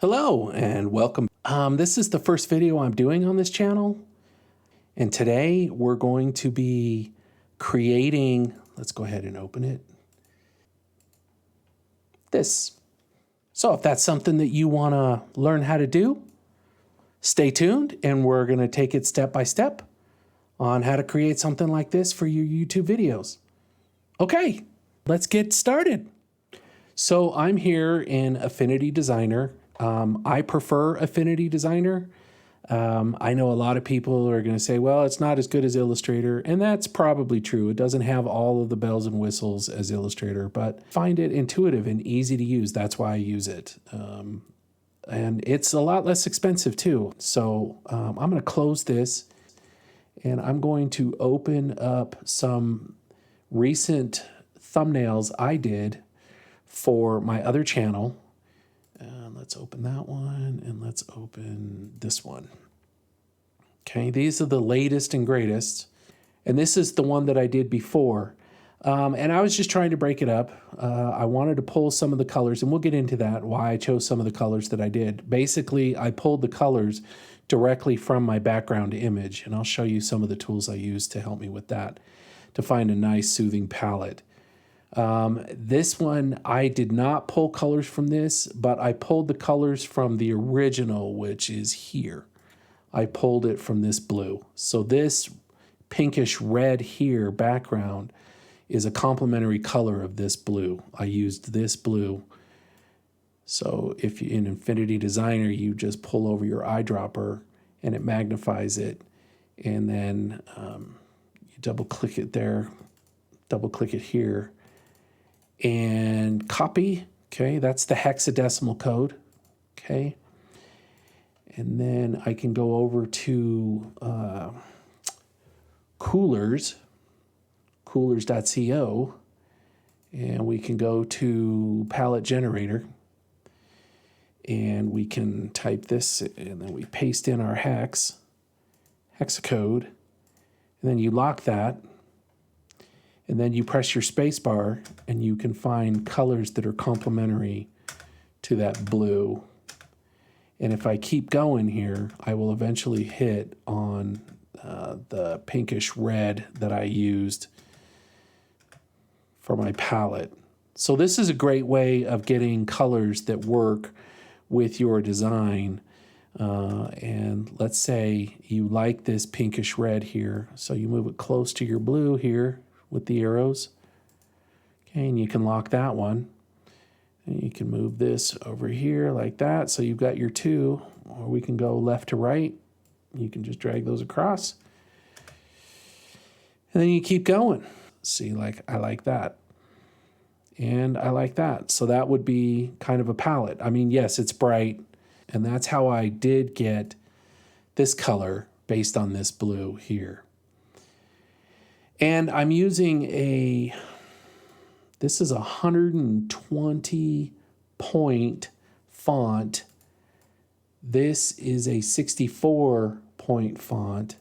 Hello and welcome. This is the first video I'm doing on this channel, and today we're going to be creating, let's go ahead and open it, this. So if that's something that you want to learn how to do, stay tuned and we're going to take it step by step on how to create something like this for your YouTube videos. Okay, let's get started. So I'm here in Affinity Designer. I prefer Affinity Designer. I know a lot of people are going to say, well, it's not as good as Illustrator, and that's probably true. It doesn't have all of the bells and whistles as Illustrator, but find it intuitive and easy to use. That's why I use it. And it's a lot less expensive too. So I'm going to close this, and I'm going to open up some recent thumbnails I did for my other channel. Let's open that one, and let's open this one. Okay, these are the latest and greatest, and this is the one that I did before. And I was just trying to break it up. I wanted to pull some of the colors, and we'll get into that, why I chose some of the colors that I did. Basically, I pulled the colors directly from my background image, and I'll show you some of the tools I used to help me with that, to find a nice soothing palette. This one, I did not pull colors from this, but I pulled the colors from the original, which is here. I pulled it from this blue. So this pinkish red here background is a complementary color of this blue. I used this blue. So if you in Affinity Designer, you just pull over your eyedropper and it magnifies it. And then you double click it there, double click it here. And copy, okay, that's the hexadecimal code, okay. And then I can go over to coolers.co, and we can go to palette generator, and we can type this, and then we paste in our hexacode, and then you lock that. And then you press your space bar and you can find colors that are complementary to that blue. And if I keep going here, I will eventually hit on the pinkish red that I used for my palette. So this is a great way of getting colors that work with your design. And let's say you like this pinkish red here. So you move it close to your blue here with the arrows. Okay, and you can lock that one. And you can move this over here like that. So you've got your two, or we can go left to right. You can just drag those across. And then you keep going. See, like I like that. And I like that. So that would be kind of a palette. I mean, yes, it's bright. And that's how I did get this color based on this blue here. And I'm using this is a 120 point font. This is a 64 point font.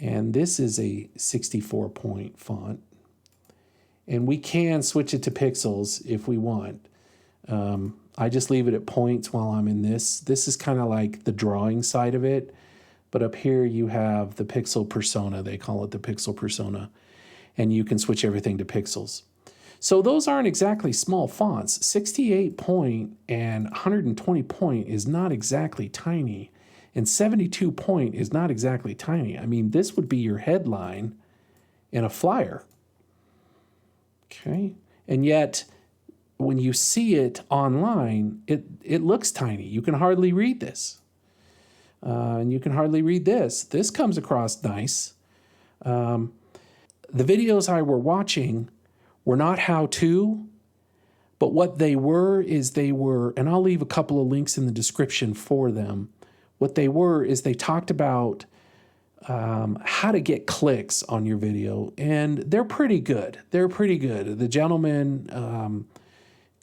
And this is a 64 point font. And we can switch it to pixels if we want. I just leave it at points while I'm in this. This is kind of like the drawing side of it. But up here you have the pixel persona. They call it the pixel persona. And you can switch everything to pixels. So those aren't exactly small fonts. 68 point and 120 point is not exactly tiny. And 72 point is not exactly tiny. I mean, this would be your headline in a flyer. Okay. And yet, when you see it online, it looks tiny. You can hardly read this. And you can hardly read this. This comes across nice. The videos I were watching were not how-to, but what they were is they were, and I'll leave a couple of links in the description for them. What they were is they talked about how to get clicks on your video, and they're pretty good. They're pretty good. The gentleman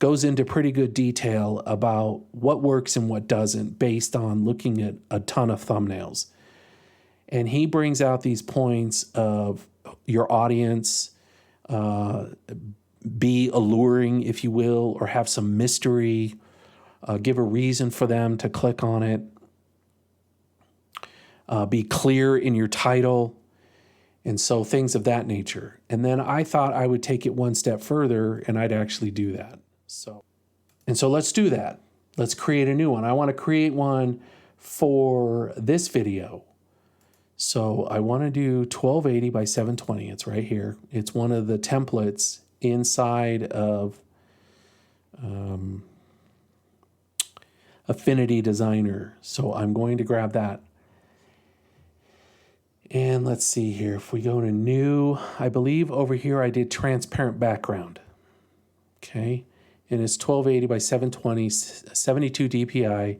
goes into pretty good detail about what works and what doesn't based on looking at a ton of thumbnails. And he brings out these points of your audience, be alluring, if you will, or have some mystery, give a reason for them to click on it, be clear in your title, and so things of that nature. And then I thought I would take it one step further and I'd actually do that. So let's do that. Let's create a new one. I want to create one for this video. So I want to do 1280 by 720. It's right here. It's one of the templates inside of Affinity Designer. So I'm going to grab that. And let's see here. If we go to new, I believe over here I did transparent background. Okay. And it's 1280 by 720, 72 DPI.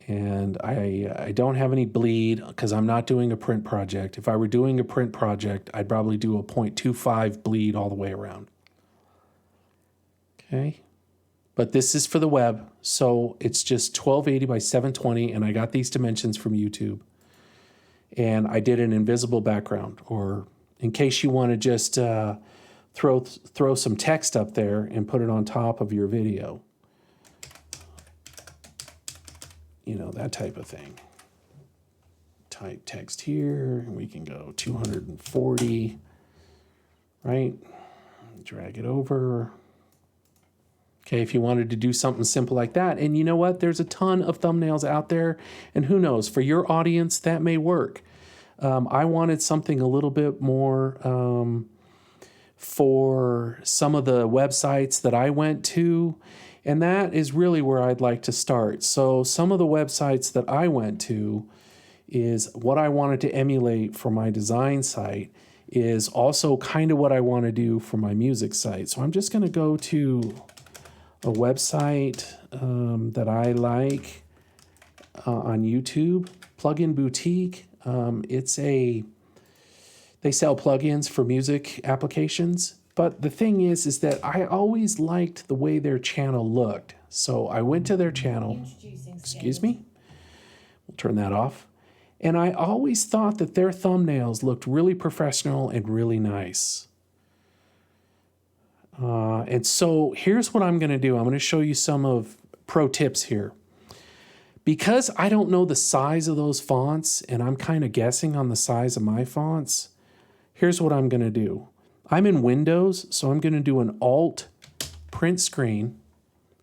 And I don't have any bleed because I'm not doing a print project. If I were doing a print project, I'd probably do a 0.25 bleed all the way around. Okay. But this is for the web. So it's just 1280 by 720. And I got these dimensions from YouTube. And I did an invisible background, or in case you want to just throw some text up there and put it on top of your video. You know, that type of thing. Type text here, and we can go 240, right? Drag it over. Okay, if you wanted to do something simple like that. And you know what? There's a ton of thumbnails out there. And who knows, for your audience, that may work. I wanted something a little bit more for some of the websites that I went to. And that is really where I'd like to start. So some of the websites that I went to is what I wanted to emulate for my design site is also kind of what I want to do for my music site. So I'm just going to go to a website that I like on YouTube, Plugin Boutique. They sell plugins for music applications. But the thing is that I always liked the way their channel looked. So I went to their channel. Excuse me? We'll turn that off. And I always thought that their thumbnails looked really professional and really nice. And so here's what I'm going to do. I'm going to show you some of pro tips here. Because I don't know the size of those fonts, and I'm kind of guessing on the size of my fonts, here's what I'm going to do. I'm in Windows, so I'm going to do an Alt print screen.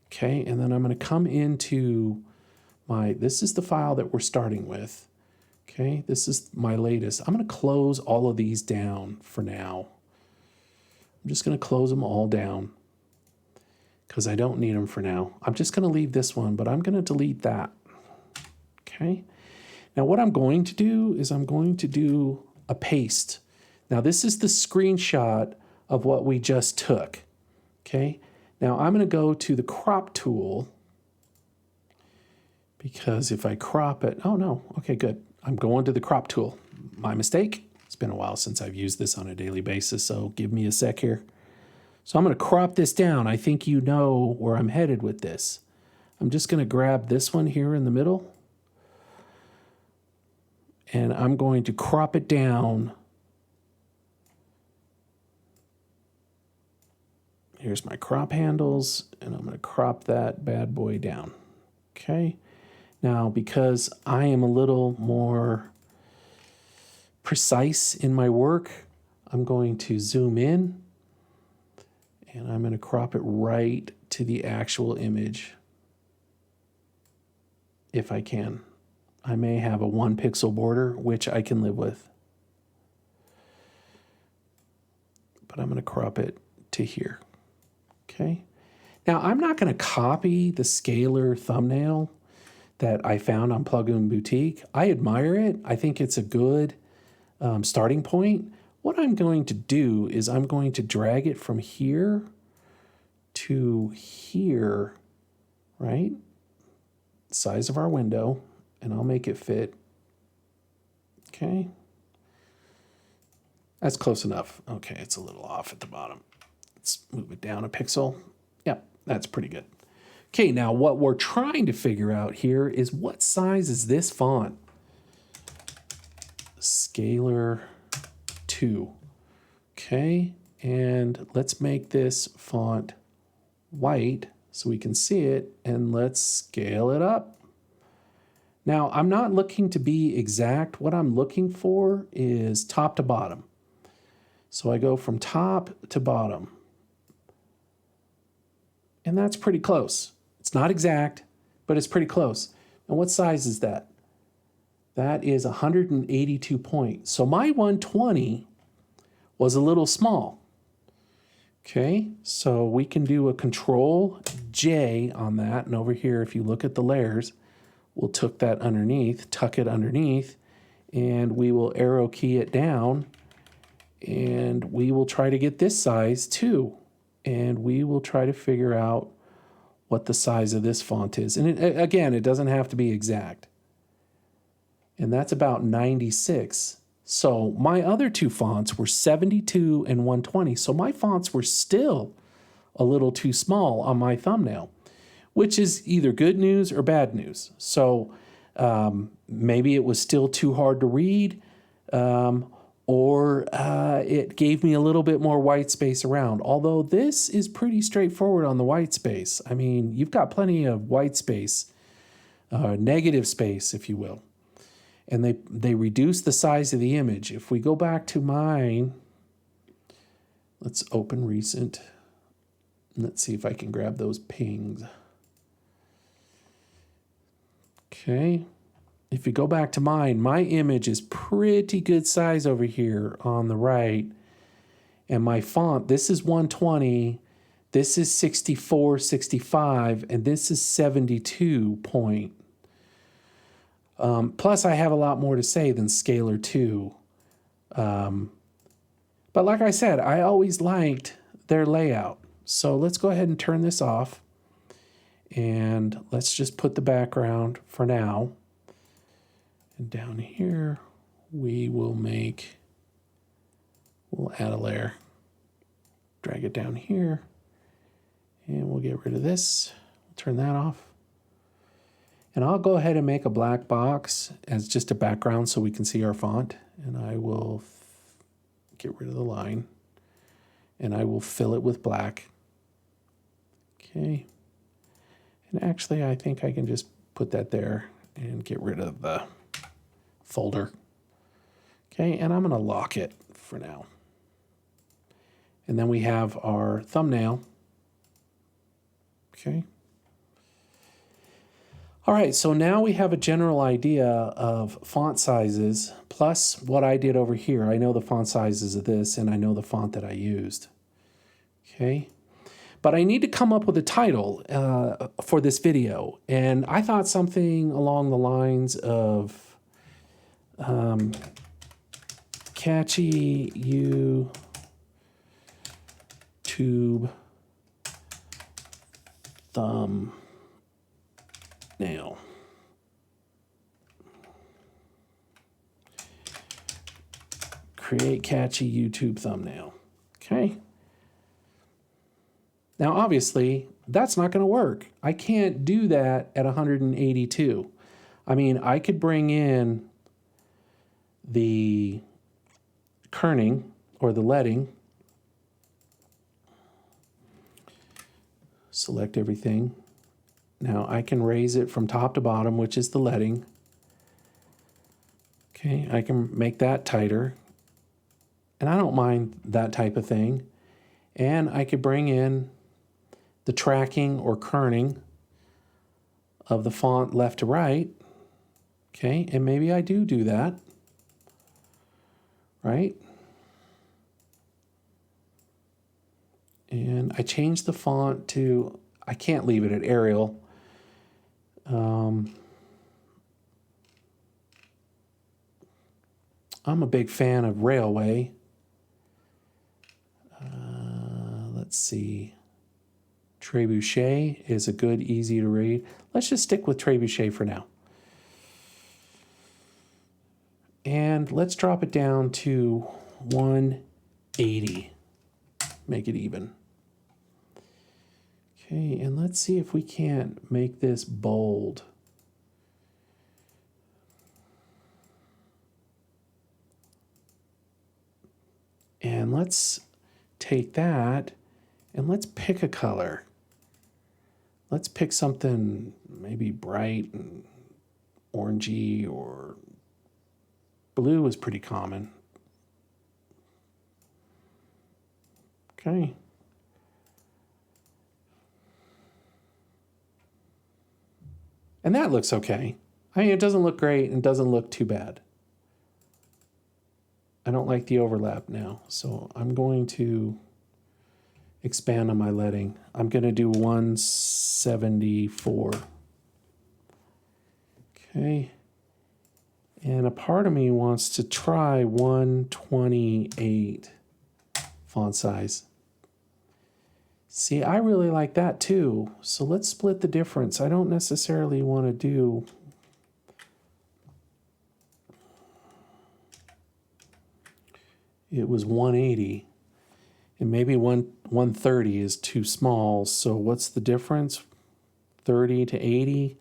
Okay, and then I'm going to come into this is the file that we're starting with. Okay, this is my latest. I'm going to close all of these down for now. I'm just going to close them all down because I don't need them for now. I'm just going to leave this one, but I'm going to delete that. Okay. Now what I'm going to do is I'm going to do a paste. Now this is the screenshot of what we just took. Okay. Now I'm going to go to the crop tool because if I crop it, oh no, okay, good. I'm going to the crop tool. My mistake. It's been a while since I've used this on a daily basis, so give me a sec here. So I'm going to crop this down. I think you know where I'm headed with this. I'm just going to grab this one here in the middle. And I'm going to crop it down. Here's my crop handles, and I'm going to crop that bad boy down. Okay. Now, because I am a little more precise in my work, I'm going to zoom in, and I'm going to crop it right to the actual image, if I can. I may have a 1 pixel border, which I can live with. But I'm going to crop it to here. Okay. Now, I'm not going to copy the scalar thumbnail that I found on Plugin Boutique. I admire it. I think it's a good starting point. What I'm going to do is I'm going to drag it from here to here, right? Size of our window. And I'll make it fit. Okay. That's close enough. Okay, it's a little off at the bottom. Let's move it down a pixel. Yep, that's pretty good. Okay, now what we're trying to figure out here is what size is this font? Scalar 2. Okay, and let's make this font white so we can see it, and let's scale it up. Now, I'm not looking to be exact. What I'm looking for is top to bottom. So I go from top to bottom. And that's pretty close. It's not exact, but it's pretty close. And what size is that? That is 182 points. So my 120 was a little small. Okay, so we can do a Control J on that. And over here, if you look at the layers, we'll tuck it underneath, and we will arrow key it down, and we will try to get this size too. And we will try to figure out what the size of this font is. And again, it doesn't have to be exact. And that's about 96. So my other two fonts were 72 and 120. So my fonts were still a little too small on my thumbnail, which is either good news or bad news. So maybe it was still too hard to read, or it gave me a little bit more white space around. Although this is pretty straightforward on the white space. I mean, you've got plenty of white space, negative space, if you will. And they reduce the size of the image. If we go back to mine, let's open recent. Let's see if I can grab those pings. Okay. If you go back to mine, my image is pretty good size over here on the right. And my font, this is 120, this is 64, 65, and this is 72 point. Plus, I have a lot more to say than Scalar 2. But like I said, I always liked their layout. So let's go ahead and turn this off. And let's just put the background for now. And down here, we'll add a layer. Drag it down here. And we'll get rid of this. Turn that off. And I'll go ahead and make a black box as just a background so we can see our font. And I will get rid of the line. And I will fill it with black. Okay. And actually, I think I can just put that there and get rid of the folder. Okay, and I'm going to lock it for now. And then we have our thumbnail. Okay. All right, so now we have a general idea of font sizes, plus what I did over here. I know the font sizes of this, and I know the font that I used. Okay, but I need to come up with a title for this video, and I thought something along the lines of Catchy YouTube thumbnail. Create catchy YouTube thumbnail. Okay. Now, obviously, that's not going to work. I can't do that at 182. I mean, I could bring in the kerning or the leading. Select everything. Now I can raise it from top to bottom, which is the leading. Okay, I can make that tighter. And I don't mind that type of thing. And I could bring in the tracking or kerning of the font left to right. Okay, and maybe I do that. Right? And I change the font to, I can't leave it at Arial. I'm a big fan of Railway. Let's see. Trebuchet is a good, easy to read. Let's just stick with Trebuchet for now. And let's drop it down to 180. Make it even. Okay, and let's see if we can't make this bold. And let's take that and let's pick a color. Let's pick something maybe bright and orangey, or blue is pretty common. Okay. And that looks okay. I mean, it doesn't look great and doesn't look too bad. I don't like the overlap now, so I'm going to expand on my leading. I'm going to do 174. Okay. And a part of me wants to try 128 font size. See, I really like that too. So let's split the difference. I don't necessarily want to do it was 180, and maybe 130 is too small. So what's the difference? 30 to 80,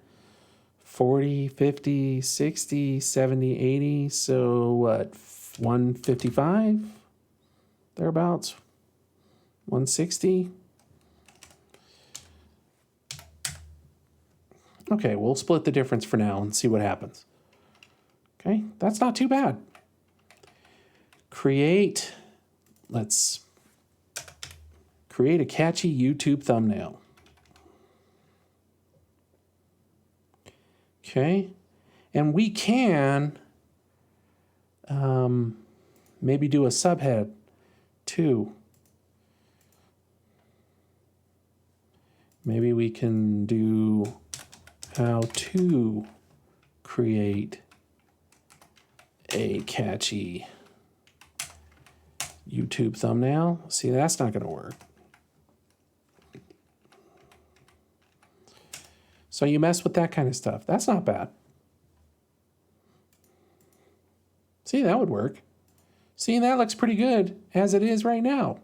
40, 50, 60, 70, 80. So what, 155? Thereabouts? 160? Okay, we'll split the difference for now and see what happens. Okay, that's not too bad. Let's create a catchy YouTube thumbnail. Okay, and we can maybe do a subhead too. Maybe we can do how to create a catchy YouTube thumbnail. See, that's not going to work. So you mess with that kind of stuff. That's not bad. See, that would work. See, that looks pretty good as it is right now.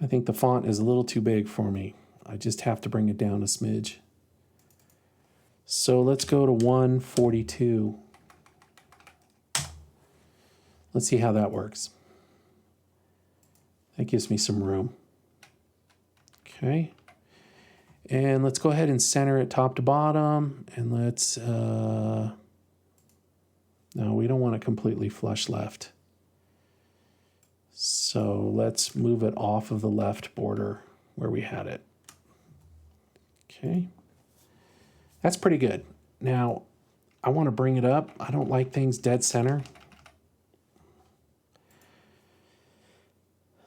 I think the font is a little too big for me. I just have to bring it down a smidge. So let's go to 142. Let's see how that works. That gives me some room. Okay. And let's go ahead and center it top to bottom. And let's, no, we don't want it completely flush left. So let's move it off of the left border where we had it. Okay. That's pretty good. Now, I want to bring it up. I don't like things dead center.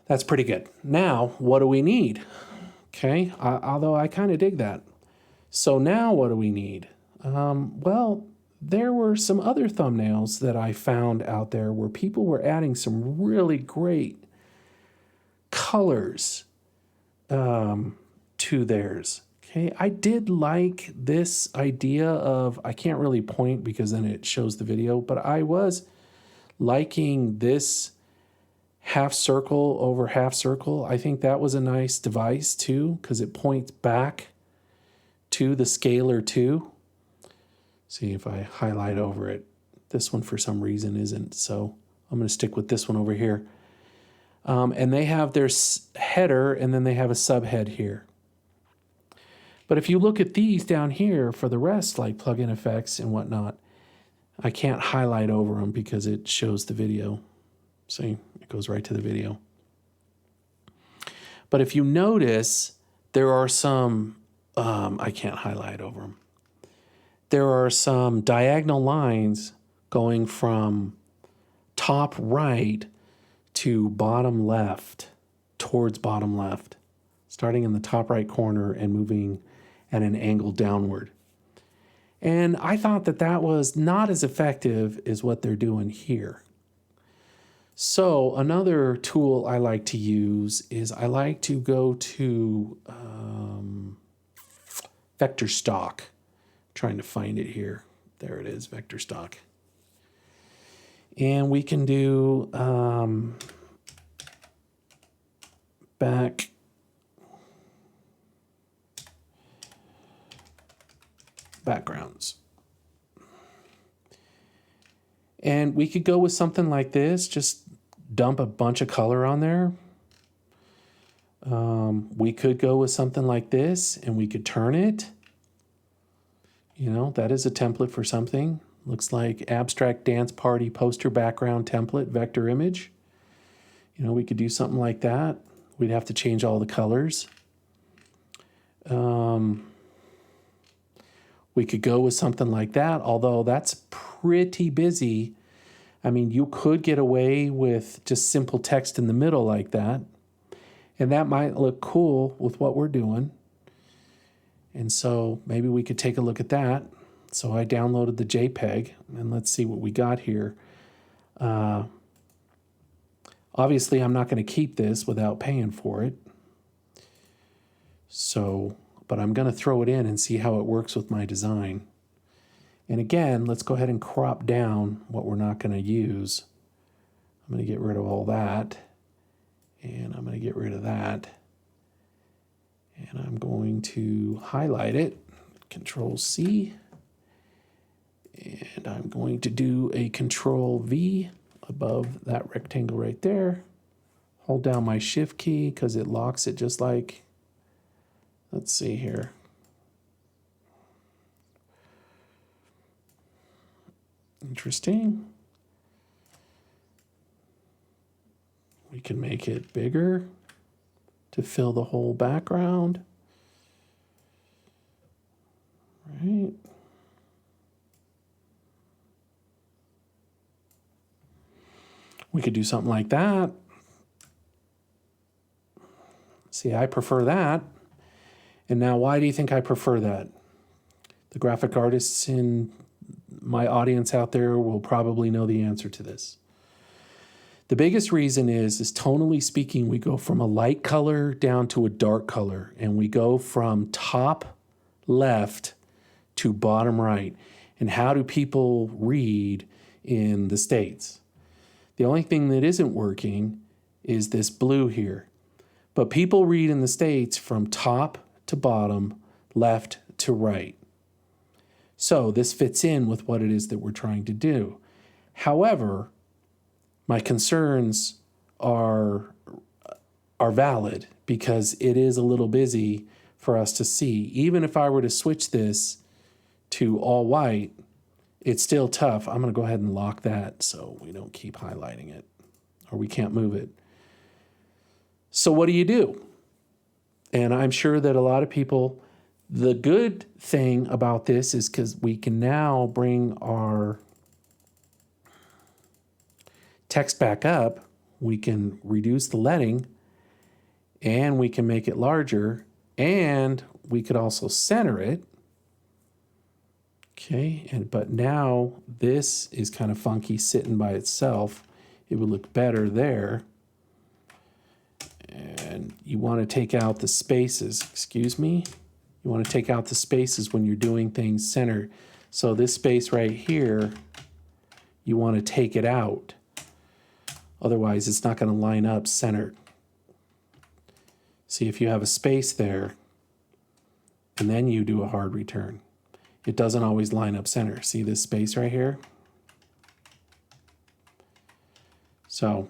That's pretty good. Now, what do we need? Okay, although I kind of dig that. So now what do we need? Well, there were some other thumbnails that I found out there where people were adding some really great colors to theirs. Okay, I did like this idea of, I can't really point because then it shows the video, but I was liking this half circle over half circle. I think that was a nice device too, because it points back to the scalar too. See if I highlight over it. This one for some reason isn't, so I'm going to stick with this one over here. And they have their header, and then they have a subhead here. But if you look at these down here for the rest, like plugin effects and whatnot, I can't highlight over them because it shows the video. See, it goes right to the video. But if you notice, there are some, I can't highlight over them. There are some diagonal lines going from top right to bottom left, towards bottom left, starting in the top right corner and moving at an angle downward. And I thought that that was not as effective as what they're doing here. So another tool I like to use is I like to go to vector stock. I'm trying to find it here. There it is, vector stock. And we can do backgrounds. And we could go with something like this, just dump a bunch of color on there. We could go with something like this and we could turn it. You know, that is a template for something. Looks like abstract dance party poster background template vector image. You know, we could do something like that. We'd have to change all the colors. We could go with something like that, although that's pretty busy. I mean, you could get away with just simple text in the middle like that. And that might look cool with what we're doing. And so maybe we could take a look at that. So I downloaded the JPEG, and let's see what we got here. Obviously, I'm not going to keep this without paying for it. So, but I'm going to throw it in and see how it works with my design. And again, let's go ahead and crop down what we're not going to use. I'm going to get rid of all that. And I'm going to get rid of that. And I'm going to highlight it, Control C. And I'm going to do a Control V above that rectangle right there. Hold down my Shift key because it locks it just like, let's see here. Interesting. We can make it bigger to fill the whole background. Right. We could do something like that. See, I prefer that. And now, why do you think I prefer that? The graphic artists in my audience out there will probably know the answer to this. The biggest reason is tonally speaking, we go from a light color down to a dark color, and we go from top left to bottom right. And how do people read in the States? The only thing that isn't working is this blue here. But people read in the States from top to bottom, left to right. So this fits in with what it is that we're trying to do. However, my concerns are valid because it is a little busy for us to see. Even if I were to switch this to all white, it's still tough. I'm going to go ahead and lock that so we don't keep highlighting it or we can't move it. So what do you do? And I'm sure that a lot of people, the good thing about this is because we can now bring our text back up, we can reduce the leading, and we can make it larger, and we could also center it. Okay, but now this is kind of funky sitting by itself. It would look better there. And you want to take out the spaces, excuse me. You want to take out the spaces when you're doing things centered. So this space right here, you want to take it out. Otherwise, it's not going to line up centered. See, if you have a space there, and then you do a hard return, it doesn't always line up center. See this space right here? So,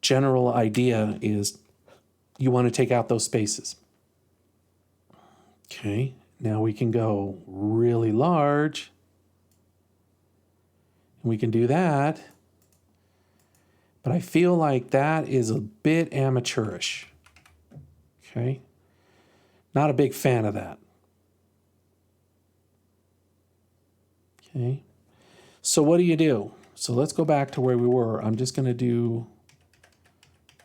general idea is you want to take out those spaces. Okay, now we can go really large. And we can do that. But I feel like that is a bit amateurish. Okay? Not a big fan of that. Okay? So what do? So let's go back to where we were. I'm just going to do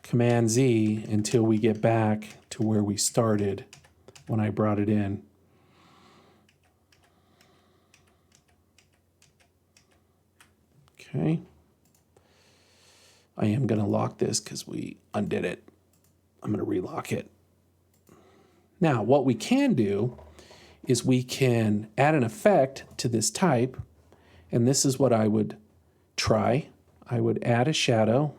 Command Z until we get back to where we started when I brought it in. Okay. I am going to lock this because we undid it. I'm going to relock it. Now, what we can do is we can add an effect to this type, and this is what I would try. I would add a shadow,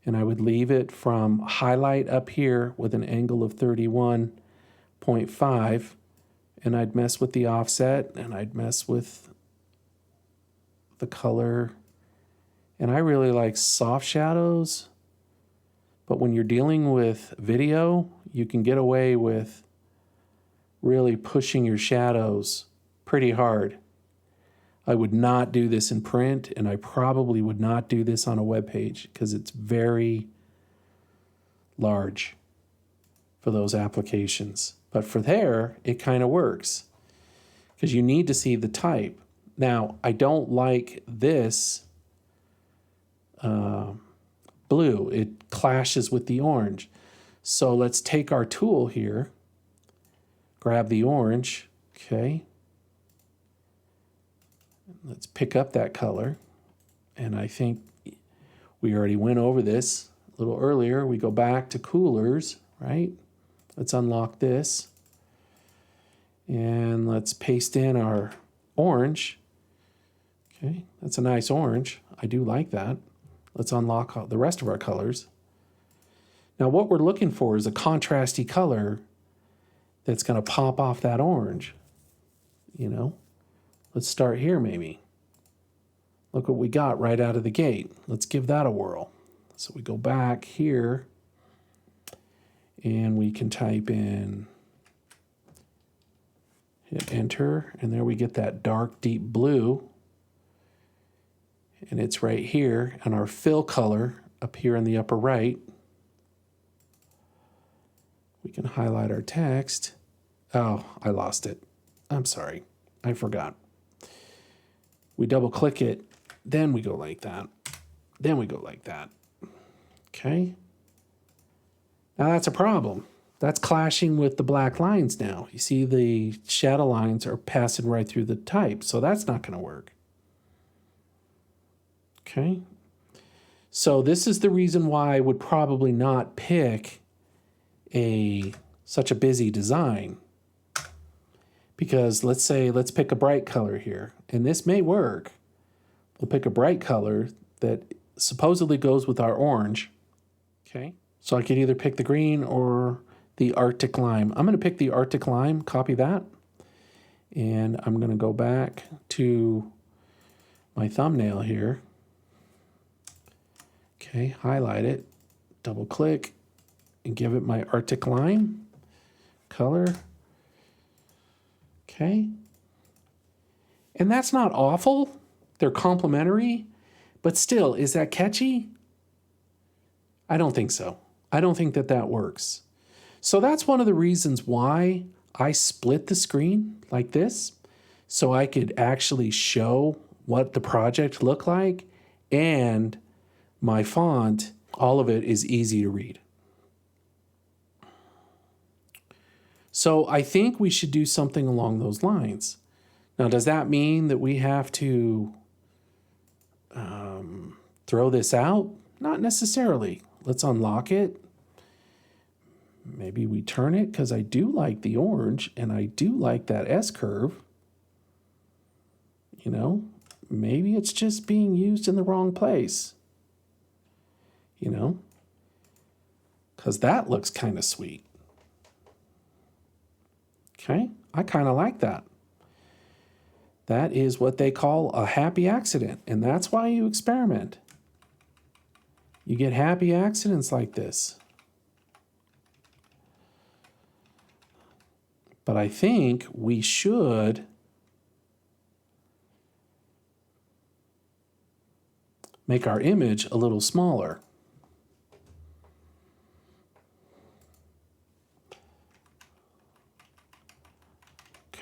and I would leave it from highlight up here with an angle of 31.5, and I'd mess with the offset, and I'd mess with the color. And I really like soft shadows, But when you're dealing with video, you can get away with really pushing your shadows pretty hard. I would not do this in print, and I probably would not do this on a web page because it's very large for those applications. But for there, it kind of works because you need to see the type. Now, I don't like this blue. It clashes with the orange. So let's take our tool here, grab the orange, okay? Let's pick up that color. And I think we already went over this a little earlier. We go back to coolers, right? Let's unlock this. And let's paste in our orange. Okay, that's a nice orange. I do like that. Let's unlock the rest of our colors. Now what we're looking for is a contrasty color that's going to pop off that orange. You know, let's start here maybe. Look what we got right out of the gate. Let's give that a whirl. So we go back here and we can type in, hit enter, and there we get that dark deep blue. And it's right here, and our fill color up here in the upper right. We can highlight our text. Oh, I lost it. I'm sorry. I forgot. We double click it, then we go like that. Then we go like that. Okay. Now that's a problem. That's clashing with the black lines now. You see the shadow lines are passing right through the type, so that's not going to work. Okay. So this is the reason why I would probably not pick such a busy design. Because let's pick a bright color here, and this may work. We'll pick a bright color that supposedly goes with our orange. Okay. So I could either pick the green or the Arctic lime. I'm going to pick the Arctic lime, copy that. And I'm going to go back to my thumbnail here. Okay, highlight it, double click, and give it my Arctic lime color. Okay. And that's not awful. They're complementary, but still, is that catchy? I don't think so. I don't think that that works. So that's one of the reasons why I split the screen like this, so I could actually show what the project looked like, and my font, all of it is easy to read. So I think we should do something along those lines. Now, does that mean that we have to throw this out? Not necessarily. Let's unlock it. Maybe we turn it, because I do like the orange and I do like that S-curve. You know, maybe it's just being used in the wrong place. You know, because that looks kind of sweet. Okay, I kind of like that. That is what they call a happy accident, and that's why you experiment. You get happy accidents like this. But I think we should make our image a little smaller.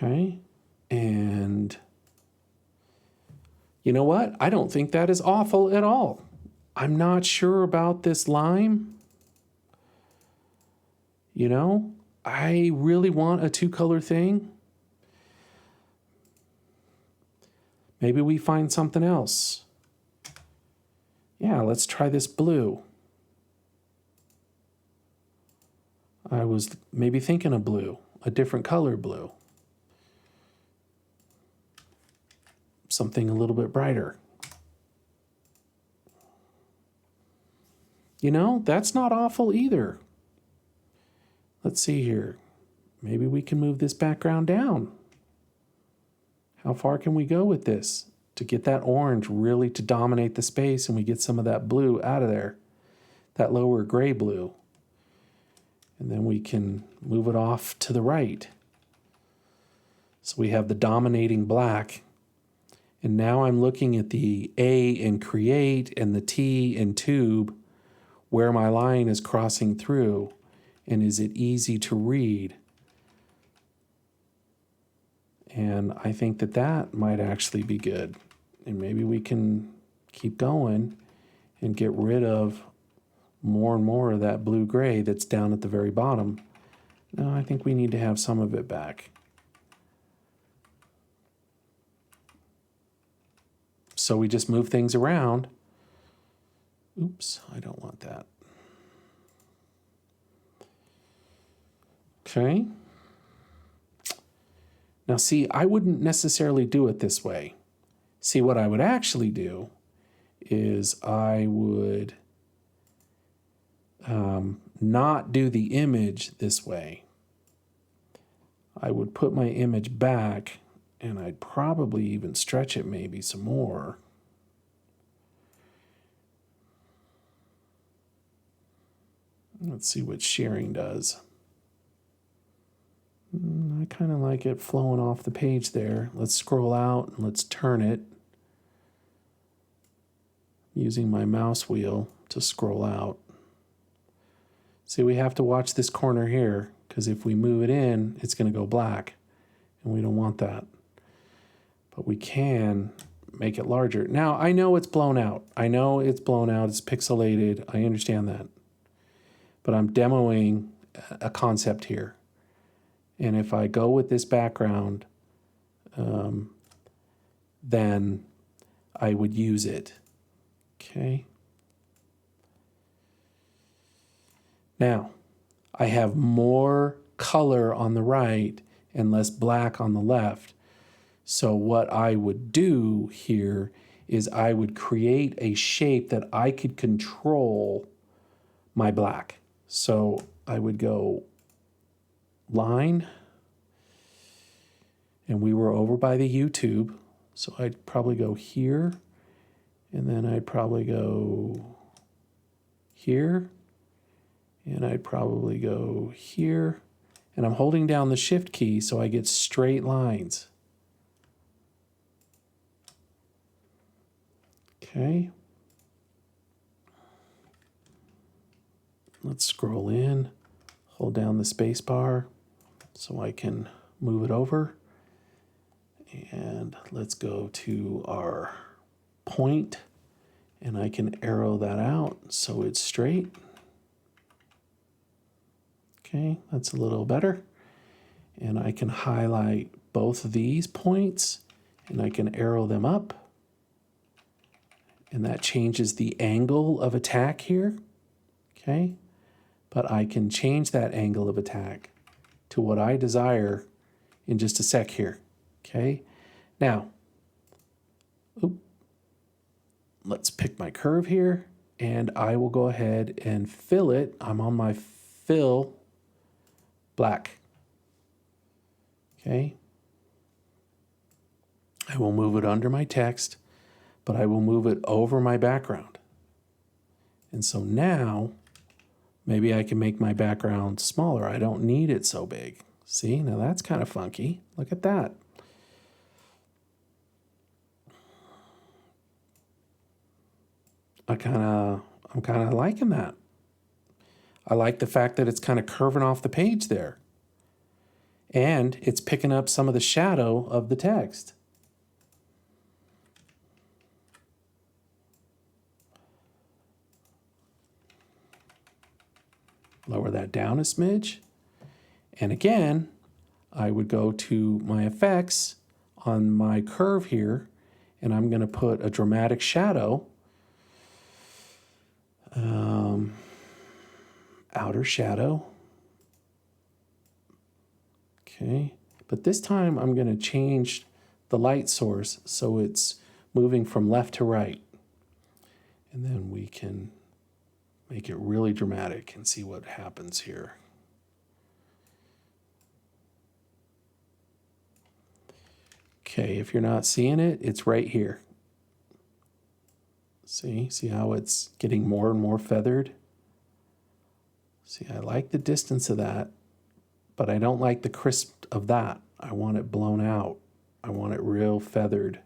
Okay, and you know what? I don't think that is awful at all. I'm not sure about this lime. You know, I really want a 2-color thing. Maybe we find something else. Yeah, let's try this blue. I was maybe thinking of blue, a different color blue. Something a little bit brighter. You know, that's not awful either. Let's see here. Maybe we can move this background down. How far can we go with this to get that orange really to dominate the space and we get some of that blue out of there? that lower gray blue. And then we can move it off to the right. So we have the dominating black. And now I'm looking at the A in create and the T in tube, where my line is crossing through. And is it easy to read? And I think that that might actually be good. And maybe we can keep going and get rid of more and more of that blue-gray that's down at the very bottom. No, I think we need to have some of it back. So we just move things around. Oops, I don't want that. Okay. Now see, I wouldn't necessarily do it this way. See, what I would actually do is I would not do the image this way. I would put my image back, and I'd probably even stretch it maybe some more. Let's see what shearing does. I kind of like it flowing off the page there. Let's scroll out and let's turn it using my mouse wheel to scroll out. See, we have to watch this corner here, because if we move it in, it's going to go black, and we don't want that. But we can make it larger. Now, I know it's blown out. I know it's blown out. It's pixelated. I understand that. But I'm demoing a concept here. And if I go with this background, then I would use it. Okay. Now, I have more color on the right and less black on the left. So what I would do here is I would create a shape that I could control my black. So I would go line, and we were over by the YouTube. So I'd probably go here, and then I'd probably go here, and I'd probably go here, and I'm holding down the shift key so I get straight lines. Okay. Let's scroll in, hold down the space bar so I can move it over. And let's go to our point, and I can arrow that out so it's straight. Okay, that's a little better. And I can highlight both of these points, and I can arrow them up. And that changes the angle of attack here. Okay, but I can change that angle of attack to what I desire in just a sec here. Okay, now, let's pick my curve here, and I will go ahead and fill it. I'm on my fill black. Okay, I will move it under my text, but I will move it over my background. And so now, maybe I can make my background smaller. I don't need it so big. See, now that's kind of funky. Look at that. I'm kind of liking that. I like the fact that it's kind of curving off the page there. And it's picking up some of the shadow of the text. Lower that down a smidge. And again, I would go to my effects on my curve here, and I'm going to put a dramatic shadow. Outer shadow. Okay, but this time I'm going to change the light source so it's moving from left to right. And then we can make it really dramatic and see what happens here. Okay, if you're not seeing it, it's right here. See how it's getting more and more feathered? See, I like the distance of that, but I don't like the crisp of that. I want it blown out. I want it real feathered,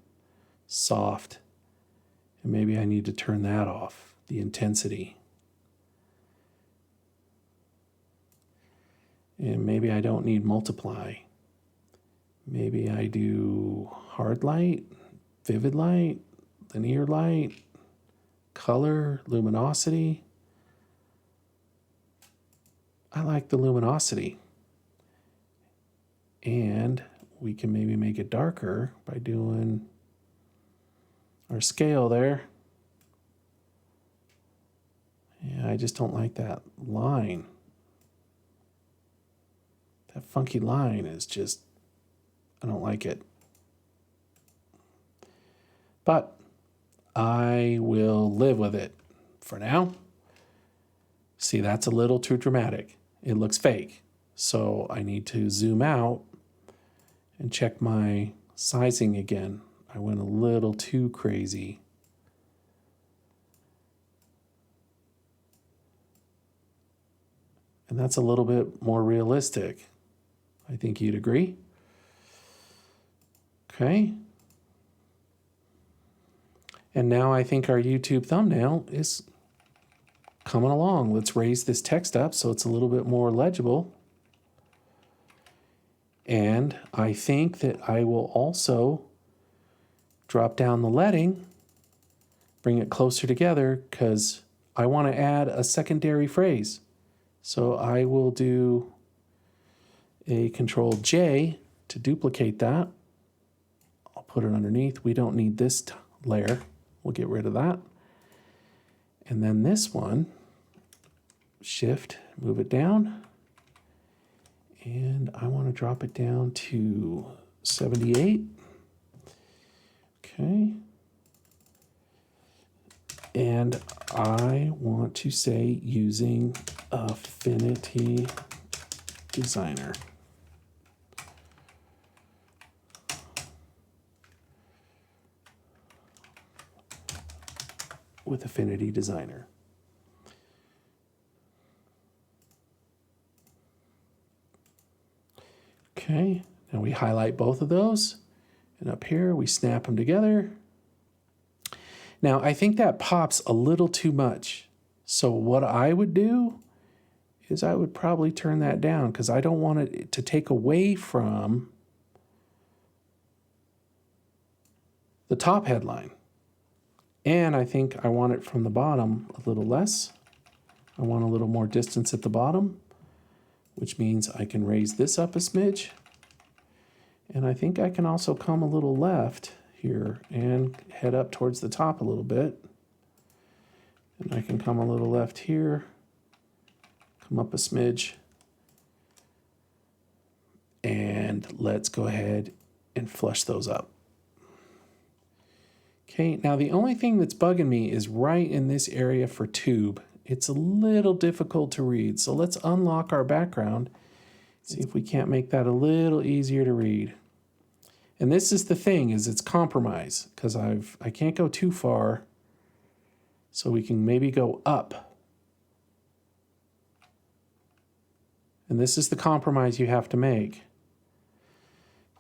soft. And maybe I need to turn that off, the intensity. And maybe I don't need multiply. Maybe I do hard light, vivid light, linear light, color, luminosity. I like the luminosity. And we can maybe make it darker by doing our scale there. Yeah, I just don't like that line. That funky line is just, I don't like it. But I will live with it for now. See, that's a little too dramatic. It looks fake. So I need to zoom out and check my sizing again. I went a little too crazy. And that's a little bit more realistic. I think you'd agree. Okay. And now I think our YouTube thumbnail is coming along. Let's raise this text up so it's a little bit more legible. And I think that I will also drop down the leading, bring it closer together, because I want to add a secondary phrase. So I will do a Control J to duplicate that. I'll put it underneath. We don't need this layer. We'll get rid of that. And then this one, Shift, move it down. And I want to drop it down to 78. Okay. And I want to say using Affinity Designer. With Affinity Designer. Okay, now we highlight both of those, and up here we snap them together. Now I think that pops a little too much. So what I would do is I would probably turn that down because I don't want it to take away from the top headline. And I think I want it from the bottom a little less. I want a little more distance at the bottom, which means I can raise this up a smidge. And I think I can also come a little left here and head up towards the top a little bit. And I can come a little left here, come up a smidge. And let's go ahead and flush those up. Okay, now the only thing that's bugging me is right in this area for tube. It's a little difficult to read, so let's unlock our background. See if we can't make that a little easier to read. And this is the thing, is it's compromise, because I can't go too far, so we can maybe go up. And this is the compromise you have to make.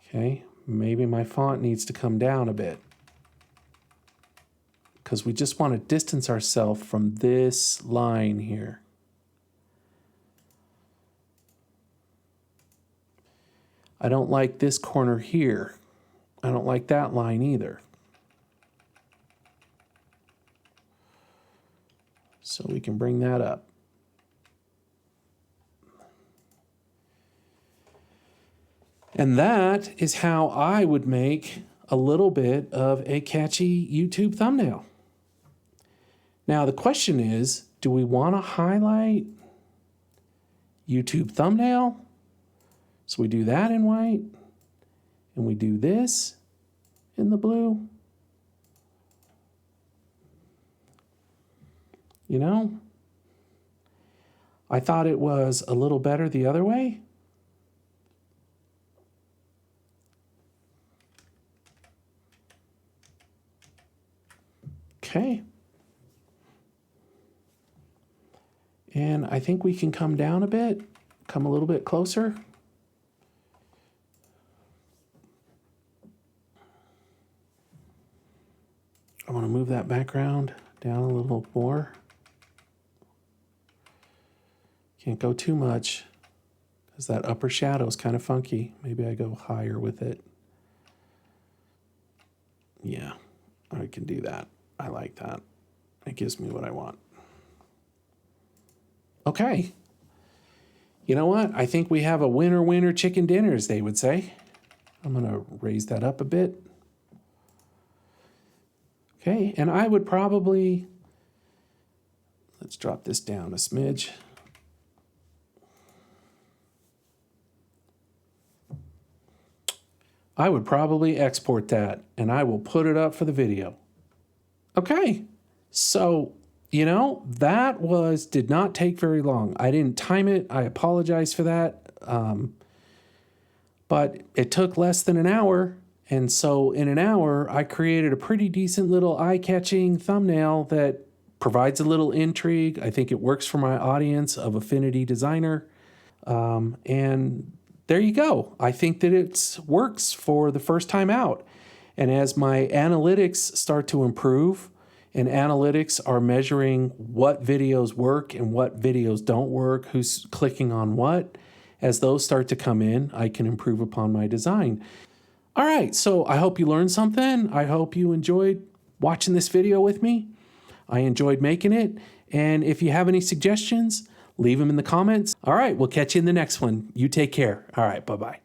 Okay, maybe my font needs to come down a bit, because we just want to distance ourselves from this line here. I don't like this corner here. I don't like that line either. So we can bring that up. And that is how I would make a little bit of a catchy YouTube thumbnail. Now the question is, do we want to highlight YouTube thumbnail? So we do that in white, and we do this in the blue. You know, I thought it was a little better the other way. Okay. And I think we can come down a bit, come a little bit closer. I want to move that background down a little more. Can't go too much because that upper shadow is kind of funky. Maybe I go higher with it. Yeah, I can do that. I like that. It gives me what I want. Okay. You know what? I think we have a winner chicken dinner, as they would say. I'm going to raise that up a bit. Okay, and I would probably, let's drop this down a smidge. I would probably export that and I will put it up for the video. Okay, so, you know, that did not take very long. I didn't time it. I apologize for that. But it took less than an hour. And so in an hour, I created a pretty decent little eye-catching thumbnail that provides a little intrigue. I think it works for my audience of Affinity Designer. And there you go. I think that it works for the first time out. And as my analytics start to improve, and analytics are measuring what videos work and what videos don't work, who's clicking on what, as those start to come in, I can improve upon my design. All right, so I hope you learned something. I hope you enjoyed watching this video with me. I enjoyed making it. And if you have any suggestions, leave them in the comments. All right, we'll catch you in the next one. You take care. All right, bye-bye.